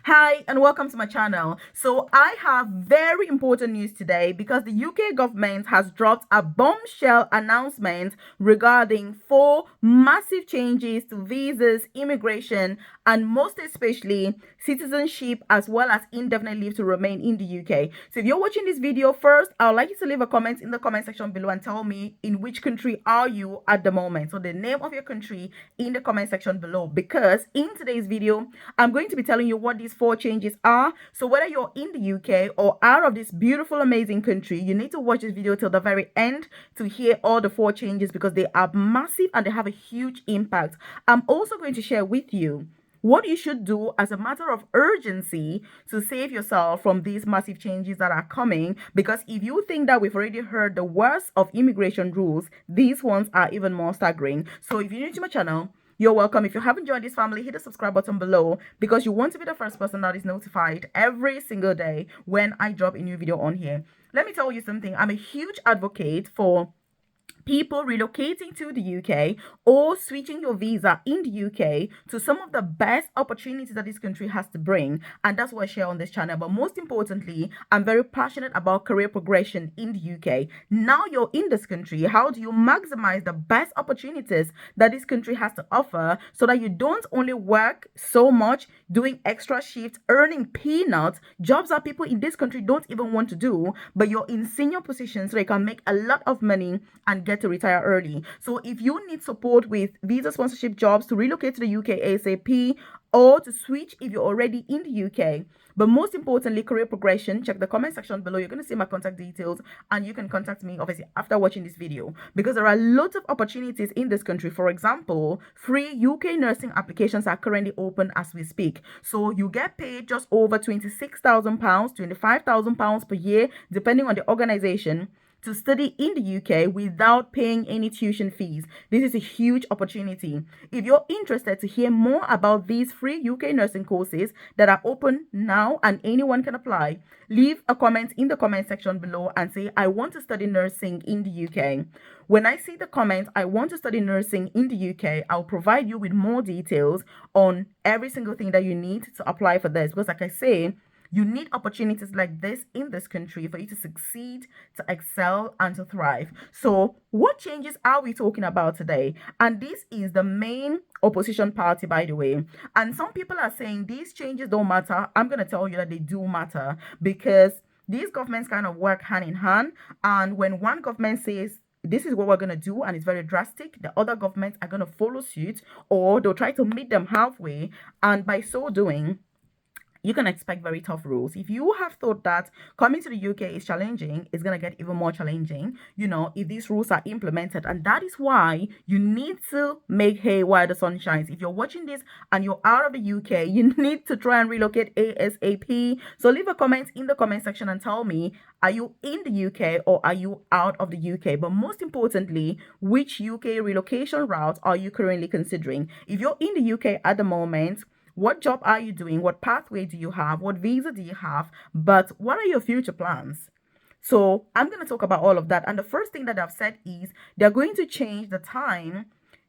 Hi and welcome to my channel. So I have very important news today because the UK government has dropped a bombshell announcement regarding four massive changes to visas, immigration, and most especially citizenship as well as indefinite leave to remain in the UK. So if you're watching this video first, I would like you to leave a comment in the comment section below and tell me in which country are you at the moment. So the name of your country in the comment section below, because in today's video I'm going to be telling you what these four changes are. So whether you're in the UK or out of this beautiful amazing country, you need to watch this video till the very end to hear all the four changes because they are massive and they have a huge impact. I'm also going to share with you what you should do as a matter of urgency to save yourself from these massive changes that are coming. Because if you think that we've already heard the worst of immigration rules, these ones are even more staggering. So if you're new to my channel, you're welcome. If you haven't joined this family, hit the subscribe button below because you want to be the first person that is notified every single day when I drop a new video on here. Let me tell you something. I'm a huge advocate for people relocating to the UK or switching your visa in the UK to some of the best opportunities that this country has to bring. And that's what I share on this channel. But most importantly, I'm very passionate about career progression in the UK. Now you're in this country, how do you maximize the best opportunities that this country has to offer so that you don't only work so much, doing extra shifts, earning peanuts, jobs that people in this country don't even want to do, but you're in senior positions so you can make a lot of money and get to retire early. So if you need support with visa sponsorship jobs to relocate to the UK ASAP or to switch if you're already in the UK, but most importantly, career progression, check the comment section below. You're going to see my contact details and you can contact me obviously after watching this video because there are lots of opportunities in this country. For example, free UK nursing applications are currently open as we speak. So you get paid just over £26,000, £25,000 per year, depending on the organization, to study in the UK without paying any tuition fees. This is a huge opportunity. If you're interested to hear more about these free UK nursing courses that are open now and anyone can apply, leave a comment in the comment section below and say, I want to study nursing in the UK. When I see the comment, I want to study nursing in the UK, I'll provide you with more details on every single thing that you need to apply for this. Because like I say, you need opportunities like this in this country for you to succeed, to excel, and to thrive. So, what changes are we talking about today? And this is the main opposition party, by the way. And some people are saying these changes don't matter. I'm going to tell you that they do matter because these governments kind of work hand in hand. And when one government says, this is what we're going to do, and it's very drastic, the other governments are going to follow suit or they'll try to meet them halfway. And by so doing, you can expect very tough rules. If you have thought that coming to the UK is challenging, it's going to get even more challenging, if these rules are implemented. And that is why you need to make hay while the sun shines. If you're watching this and you're out of the UK, you need to try and relocate ASAP. So leave a comment in the comment section and tell me, are you in the UK or are you out of the UK? But most importantly, which UK relocation route are you currently considering? If you're in the UK at the moment, what job are you doing? What pathway do you have? What visa do you have? But what are your future plans? So I'm going to talk about all of that. And the first thing that I've said is they're going to change the time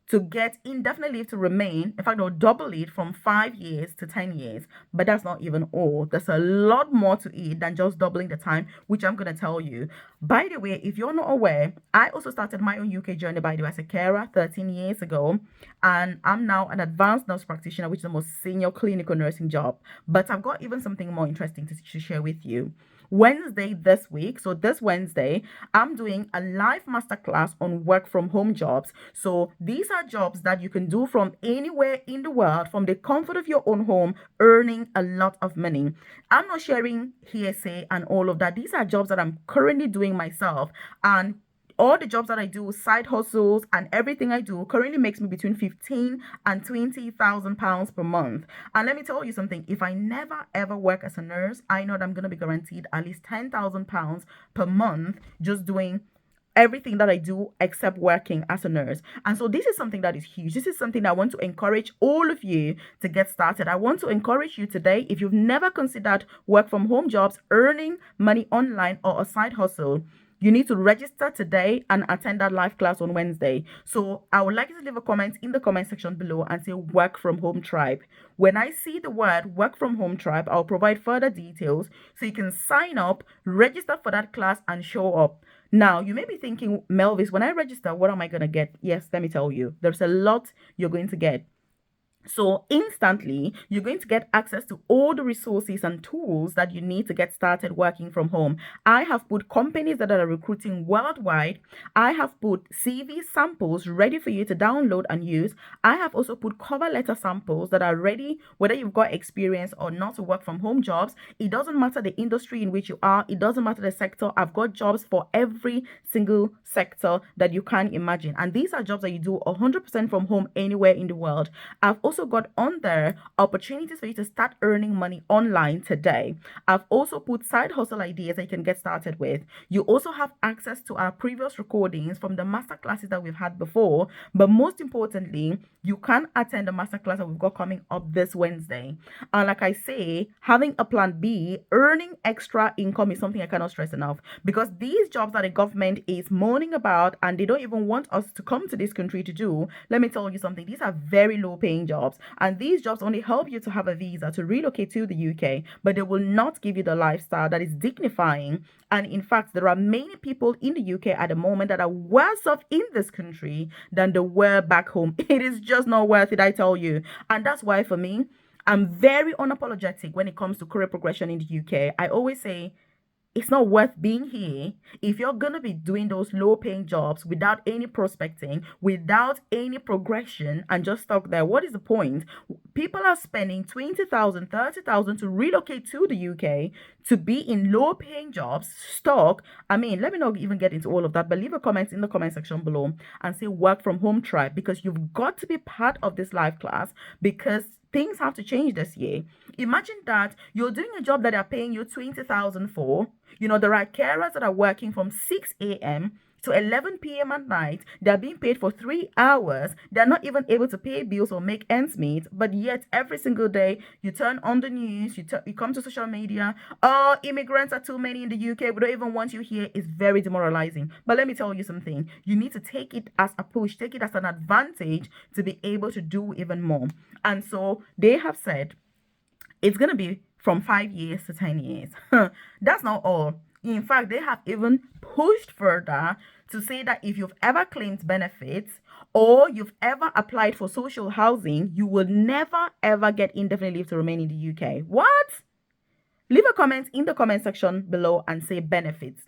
to get indefinite leave to remain. In fact, they'll double it from 5 years to 10 years. But that's not even all. There's a lot more to it than just doubling the time, which I'm going to tell you. By the way, if you're not aware, I also started my own UK journey, by the way, as a carer 13 years ago. And I'm now an advanced nurse practitioner, which is the most senior clinical nursing job. But I've got even something more interesting to share with you. Wednesday this week, so this Wednesday, I'm doing a live masterclass on work from home jobs. So these are jobs that you can do from anywhere in the world, from the comfort of your own home, earning a lot of money. I'm not sharing hearsay and all of that. These are jobs that I'm currently doing myself, and all the jobs that I do, side hustles and everything I do currently makes me between 15 and 20,000 pounds per month. And let me tell you something, if I never ever work as a nurse, I know that I'm going to be guaranteed at least 10,000 pounds per month just doing everything that I do except working as a nurse. And so this is something that is huge. This is something I want to encourage all of you to get started. I want to encourage you today, if you've never considered work from home jobs, earning money online or a side hustle, You need to register today and attend that live class on Wednesday. So I would like you to leave a comment in the comment section below and say work from home tribe. When I see the word work from home tribe, I'll provide further details so you can sign up, register for that class, and show up. Now, you may be thinking, Melvis, when I register, what am I going to get? Yes, let me tell you. There's a lot you're going to get. So instantly, you're going to get access to all the resources and tools that you need to get started working from home. I have put companies that are recruiting worldwide. I have put CV samples ready for you to download and use. I have also put cover letter samples that are ready, whether you've got experience or not, to work from home jobs. It doesn't matter the industry in which you are. It doesn't matter the sector. I've got jobs for every single sector that you can imagine. And these are jobs that you do 100% from home anywhere in the world. I've also got on there opportunities for you to start earning money online today. I've also put side hustle ideas that you can get started with. You also have access to our previous recordings from the masterclasses that we've had before. But most importantly, you can attend the masterclass that we've got coming up this Wednesday. And like I say, having a plan B, earning extra income, is something I cannot stress enough, because these jobs that the government is moaning about and they don't even want us to come to this country to do, let me tell you something, these are very low paying jobs. And these jobs only help you to have a visa to relocate to the UK, but they will not give you the lifestyle that is dignifying. And in fact, there are many people in the UK at the moment that are worse off in this country than they were back home. It is just not worth it, I tell you. And that's why for me, I'm very unapologetic when it comes to career progression in the UK. I always say, it's not worth being here if you're going to be doing those low paying jobs without any prospecting, without any progression, and just stuck there. What is the point? People are spending 20,000, 30,000 to relocate to the UK to be in low paying jobs, stuck. I mean, let me not even get into all of that, but leave a comment in the comment section below and say work from home tribe, because you've got to be part of this live class, because things have to change this year. Imagine that you're doing a job that are paying you 20,000 for. You know, there are carers that are working from 6 a.m. to 11 p.m. at night. They're being paid for 3 hours. They're not even able to pay bills or make ends meet. But yet, every single day, you turn on the news, you come to social media. Oh, immigrants are too many in the UK. We don't even want you here. It's very demoralizing. But let me tell you something. You need to take it as a push, take it as an advantage to be able to do even more. And so they have said, it's going to be from 5 years to 10 years. That's not all. In fact, they have even pushed further to say that if you've ever claimed benefits or you've ever applied for social housing, you will never ever get indefinite leave to remain in the UK. What? Leave a comment in the comment section below and say benefits.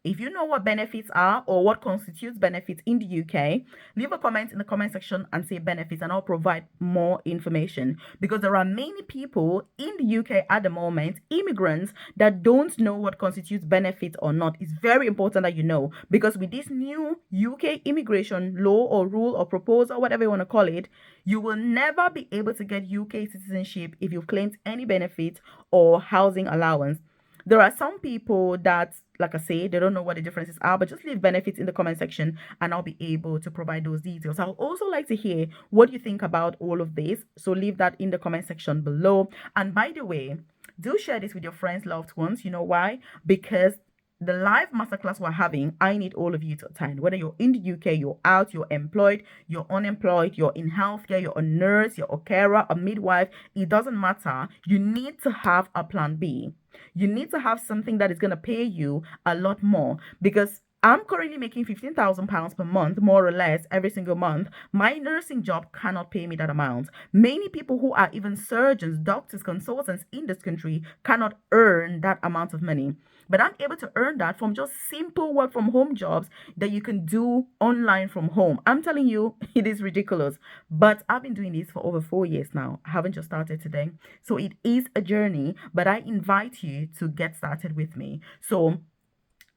If you know what benefits are or what constitutes benefits in the UK, leave a comment in the comment section and say benefits, and I'll provide more information, because there are many people in the UK at the moment, immigrants, that don't know what constitutes benefits or not. It's very important that you know, because with this new UK immigration law or rule or proposal, whatever you want to call it, you will never be able to get UK citizenship if you've claimed any benefit or housing allowance. There are some people that, like I say, they don't know what the differences are, but just leave benefits in the comment section and I'll be able to provide those details. I'll also like to hear what you think about all of this. So leave that in the comment section below. And by the way, do share this with your friends, loved ones. You know why? Because the live masterclass we're having, I need all of you to attend. Whether you're in the UK, you're out, you're employed, you're unemployed, you're in healthcare, you're a nurse, you're a carer, a midwife, it doesn't matter. You need to have a plan B. You need to have something that is going to pay you a lot more, because I'm currently making £15,000 per month, more or less, every single month. My nursing job cannot pay me that amount. Many people who are even surgeons, doctors, consultants in this country cannot earn that amount of money. But I'm able to earn that from just simple work from home jobs that you can do online from home. I'm telling you, it is ridiculous. But I've been doing this for over 4 years now. I haven't just started today. So it is a journey, but I invite you to get started with me. So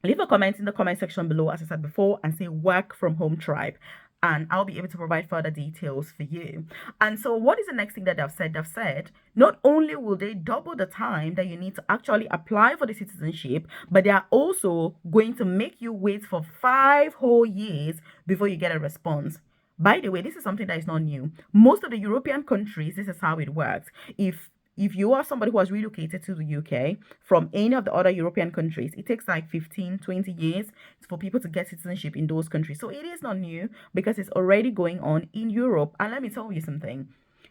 leave a comment in the comment section below, as I said before, and say work from home tribe, and I'll be able to provide further details for you. And so what is the next thing that they've said? They've said not only will they double the time that you need to actually apply for the citizenship, but they are also going to make you wait for 5 whole years before you get a response. By the way, this is something that is not new. Most of the European countries, this is how it works. If if you are somebody who has relocated to the UK from any of the other European countries, it takes like 15, 20 years for people to get citizenship in those countries. So it is not new because it's already going on in Europe. And let me tell you something.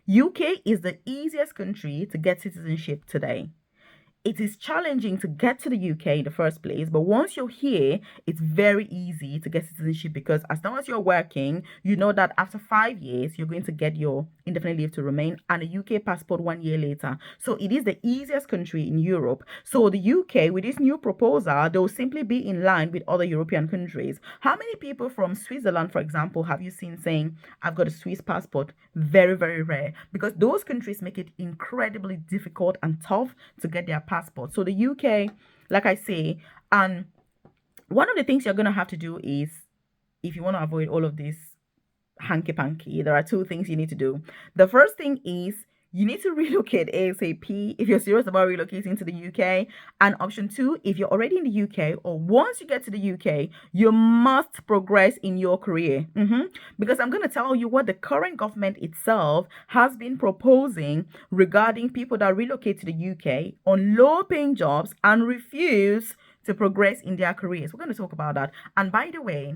UK is the easiest country to get citizenship today. It is challenging to get to the UK in the first place, but once you're here, it's very easy to get citizenship because as long as you're working, you know that after 5 years, you're going to get your indefinite leave to remain and a UK passport 1 year later. So it is the easiest country in Europe. So the UK, with this new proposal, they'll simply be in line with other European countries. How many people from Switzerland, for example, have you seen saying, I've got a Swiss passport? Very, very rare because those countries make it incredibly difficult and tough to get their passport. So the UK, like I say, and one of the things you're going to have to do is, if you want to avoid all of this hanky panky, there are two things you need to do. The first thing is you need to relocate ASAP if you're serious about relocating to the UK. And option two, if you're already in the UK or once you get to the UK, you must progress in your career. Because I'm going to tell you what the current government itself has been proposing regarding people that relocate to the UK on low paying jobs and refuse to progress in their careers. We're going to talk about that. And by the way,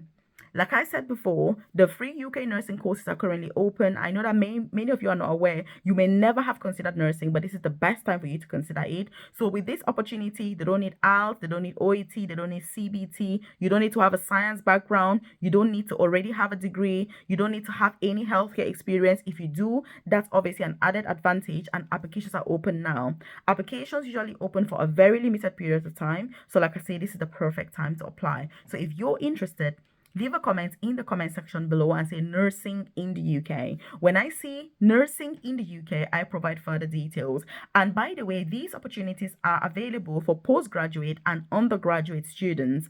like I said before, the free UK nursing courses are currently open. I know that many of you are not aware. You may never have considered nursing, but this is the best time for you to consider it. So with this opportunity, they don't need IELTS, they don't need OET, they don't need CBT. You don't need to have a science background. You don't need to already have a degree. You don't need to have any healthcare experience. If you do, that's obviously an added advantage, and applications are open now. Applications usually open for a very limited period of time. So like I say, this is the perfect time to apply. So if you're interested, leave a comment in the comment section below and say nursing in the UK. When I say nursing in the UK, I provide further details. And by the way, these opportunities are available for postgraduate and undergraduate students.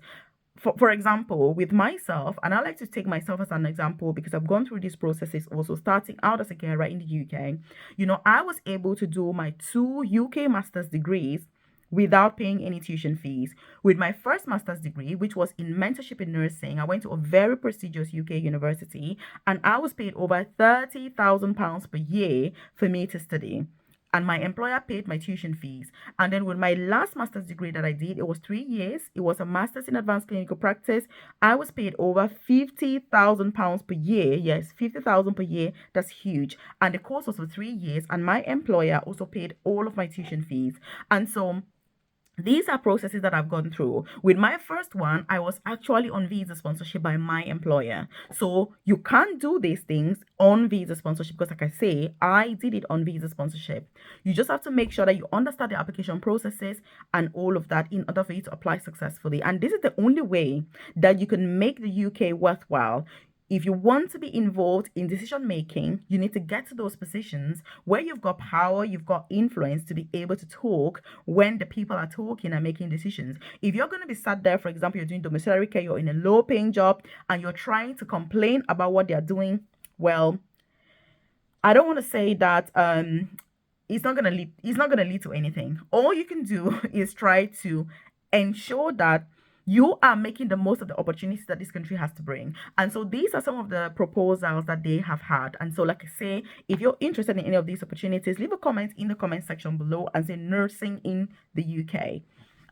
For example, with myself, and I like to take myself as an example because I've gone through these processes also starting out as a carer in the UK. I was able to do my 2 UK master's degrees without paying any tuition fees. With my first master's degree, which was in mentorship in nursing, I went to a very prestigious UK university and I was paid over £30,000 per year for me to study. And my employer paid my tuition fees. And then with my last master's degree that I did, it was 3 years. It was a master's in advanced clinical practice. I was paid over £50,000 per year. Yes, 50,000 per year. That's huge. And the course was for 3 years. And my employer also paid all of my tuition fees. And so these are processes that I've gone through. With my first one, I was actually on visa sponsorship by my employer. So you can't do these things on visa sponsorship because, like I say, I did it on visa sponsorship. You just have to make sure that you understand the application processes and all of that in order for you to apply successfully. And this is the only way that you can make the UK worthwhile. If you want to be involved in decision making, you need to get to those positions where you've got power, you've got influence to be able to talk when the people are talking and making decisions. If you're going to be sat there, for example, you're doing domiciliary care, you're in a low paying job and you're trying to complain about what they're doing, well, I don't want to say that it's not going to lead to anything. All you can do is try to ensure that you are making the most of the opportunities that this country has to bring. And so these are some of the proposals that they have had. And so, like I say, if you're interested in any of these opportunities, leave a comment in the comment section below and say nursing in the UK.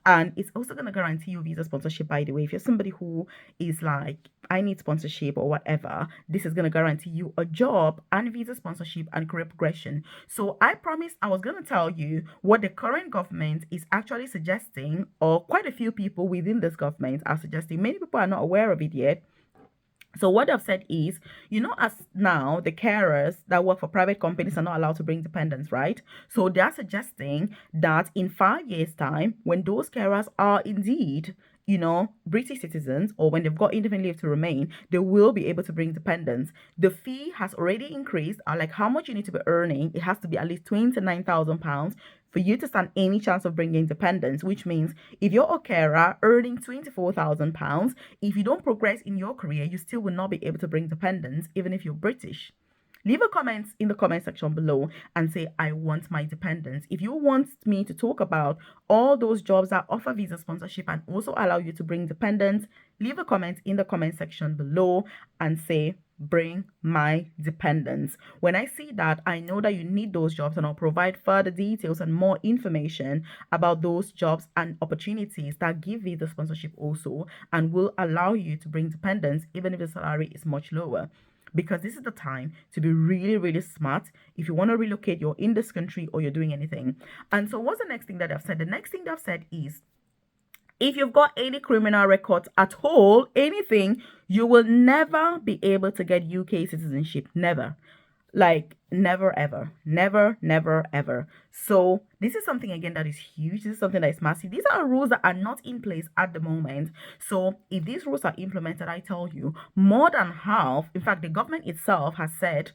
And it's also going to guarantee you visa sponsorship, by the way. If you're somebody who is like, I need sponsorship or whatever, this is going to guarantee you a job and visa sponsorship and career progression. So I promised I was going to tell you what the current government is actually suggesting, or quite a few people within this government are suggesting. Many people are not aware of it yet. So what I've said is, as now the carers that work for private companies are not allowed to bring dependents, right? So they're suggesting that in 5 years' time, when those carers are indeed, British citizens, or when they've got indefinite leave to remain, they will be able to bring dependents. The fee has already increased. Like how much you need to be earning, it has to be at least £29,000 for you to stand any chance of bringing dependents, which means if you're a carer earning £24,000, if you don't progress in your career, you still will not be able to bring dependents, even if you're British. Leave a comment in the comment section below and say, I want my dependents. If you want me to talk about all those jobs that offer visa sponsorship and also allow you to bring dependents, leave a comment in the comment section below and say, bring my dependents. When I see that, I know that you need those jobs, and I'll provide further details and more information about those jobs and opportunities that give you the sponsorship also, and will allow you to bring dependents even if the salary is much lower. Because this is the time to be really, really smart if you want to relocate, you're in this country or you're doing anything. And so, what's the next thing that I've said? The next thing that I've said is, if you've got any criminal records at all, anything, you will never be able to get UK citizenship. Never. Like, never, ever. Never, never, ever. So, this is something again that is huge. This is something that is massive. These are rules that are not in place at the moment. So, if these rules are implemented, I tell you, more than half, in fact, the government itself has said,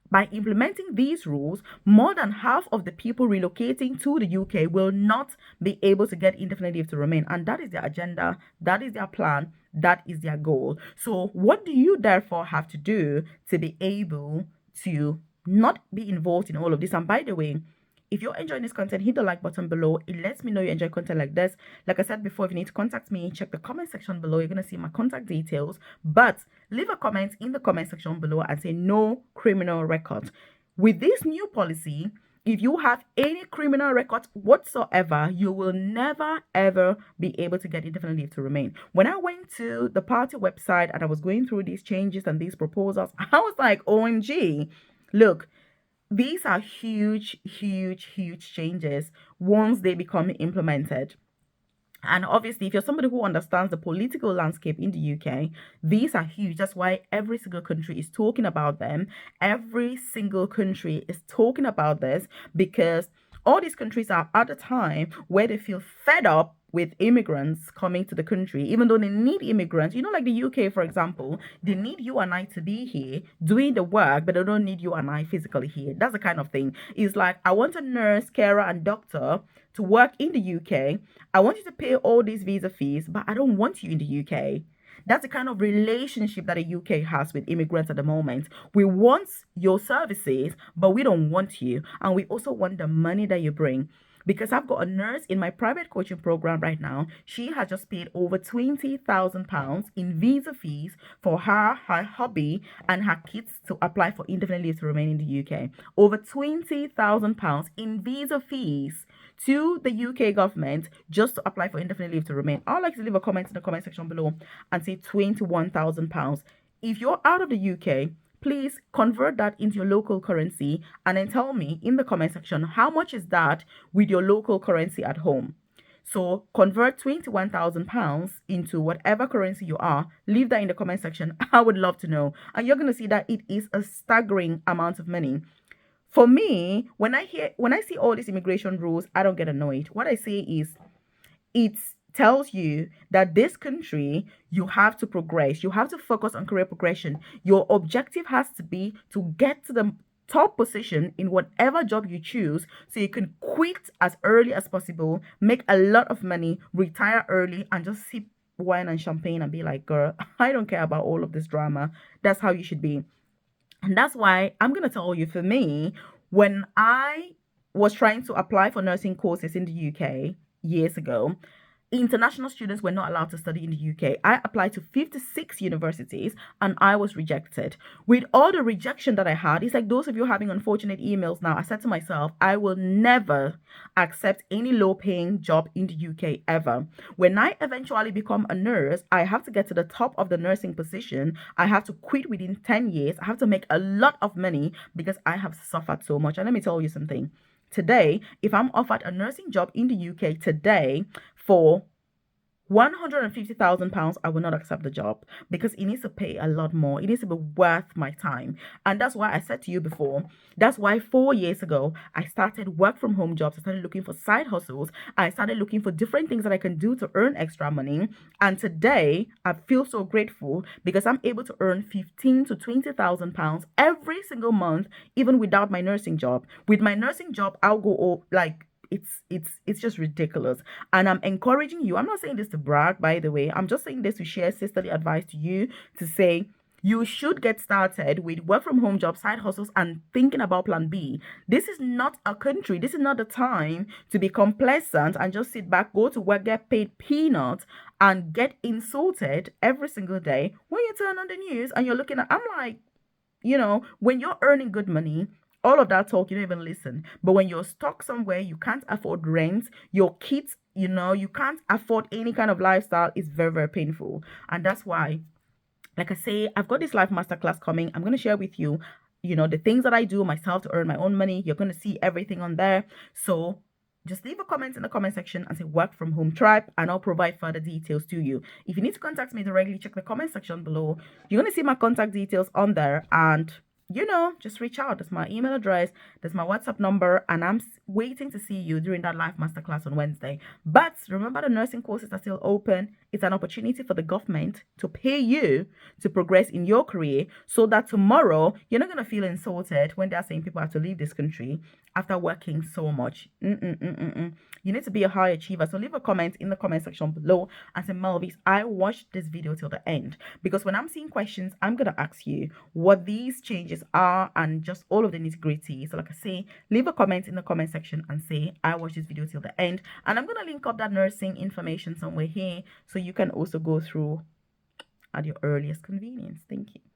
by implementing these rules, more than half of the people relocating to the UK will not be able to get indefinite leave to remain. And that is their agenda, that is their plan, that is their goal. So, what do you therefore have to do to be able to not be involved in all of this? And by the way, if you're enjoying this content, hit the like button below. It lets me know you enjoy content like this. Like I said before, if you need to contact me, check the comment section below. You're going to see my contact details. But leave a comment in the comment section below and say no criminal record. With this new policy, if you have any criminal record whatsoever, you will never ever be able to get indefinite leave to remain. When I went to the party website and I was going through these changes and these proposals, I was like, OMG, look, these are huge, huge, huge changes once they become implemented. And obviously, if you're somebody who understands the political landscape in the UK, these are huge. That's why every single country is talking about them. Every single country is talking about this because all these countries are at a time where they feel fed up with immigrants coming to the country, even though they need immigrants. You know, like the UK, for example, they need you and I to be here doing the work, but they don't need you and I physically here. That's the kind of thing. It's like, I want a nurse, carer, and doctor to work in the UK. I want you to pay all these visa fees, but I don't want you in the UK. That's the kind of relationship that the UK has with immigrants at the moment. We want your services, but we don't want you. And we also want the money that you bring. Because I've got a nurse in my private coaching program right now. She has just paid over £20,000 in visa fees for her hubby, and her kids to apply for indefinite leave to remain in the UK. Over £20,000 in visa fees to the UK government just to apply for indefinite leave to remain. I'd like to leave a comment in the comment section below and say £21,000. If you're out of the UK, please convert that into your local currency and then tell me in the comment section how much is that with your local currency at home. So convert £21,000 into whatever currency you are. Leave that in the comment section. I would love to know. And you're going to see that it is a staggering amount of money. For me, when I see all these immigration rules, I don't get annoyed. What I say is, it tells you that this country, you have to progress. You have to focus on career progression. Your objective has to be to get to the top position in whatever job you choose, so you can quit as early as possible, make a lot of money, retire early, and just sip wine and champagne and be like, girl, I don't care about all of this drama. That's how you should be. And that's why I'm going to tell you, for me, when I was trying to apply for nursing courses in the UK years ago, international students were not allowed to study in the UK. I applied to 56 universities and I was rejected. With all the rejection that I had, it's like those of you having unfortunate emails now, I said to myself, I will never accept any low-paying job in the UK ever. When I eventually become a nurse, I have to get to the top of the nursing position. I have to quit within 10 years. I have to make a lot of money because I have suffered so much. And let me tell you something. Today, if I'm offered a nursing job in the UK today for £150,000, I will not accept the job because it needs to pay a lot more. It needs to be worth my time. And that's why I said to you before, that's why 4 years ago, I started work from home jobs. I started looking for side hustles. I started looking for different things that I can do to earn extra money. And today, I feel so grateful because I'm able to earn £15,000 to £20,000 every single month, even without my nursing job. With my nursing job, I'll go like, it's just ridiculous. And I'm encouraging you. I'm not saying this to brag, by the way. I'm just saying this to share sisterly advice to you, to say you should get started with work from home jobs, side hustles, and thinking about plan B. This is not a country. This is not the time to be complacent and just sit back, go to work, get paid peanuts, and get insulted every single day when you turn on the news and you're looking at, I'm like, when you're earning good money, all of that talk, you don't even listen. But when you're stuck somewhere, you can't afford rent, your kids, you can't afford any kind of lifestyle, it's very, very painful. And that's why, like I say, I've got this life masterclass coming. I'm going to share with you, the things that I do myself to earn my own money. You're going to see everything on there. So just leave a comment in the comment section and say work from home tribe, and I'll provide further details to you. If you need to contact me directly, check the comment section below. You're going to see my contact details on there, and just reach out. That's my email address, that's my WhatsApp number, and I'm waiting to see you during that live masterclass on Wednesday. But remember, the nursing courses are still open. It's an opportunity for the government to pay you to progress in your career, so that tomorrow you're not going to feel insulted when they're saying people have to leave this country after working so much. You need to be a high achiever. So leave a comment in the comment section below and say, Melvis, I watched this video till the end, because when I'm seeing questions, I'm going to ask you what these changes are and just all of the nitty gritty. So like I say, leave a comment in the comment section and say, I watched this video till the end. And I'm going to link up that nursing information somewhere here, so you can also go through at your earliest convenience. Thank you.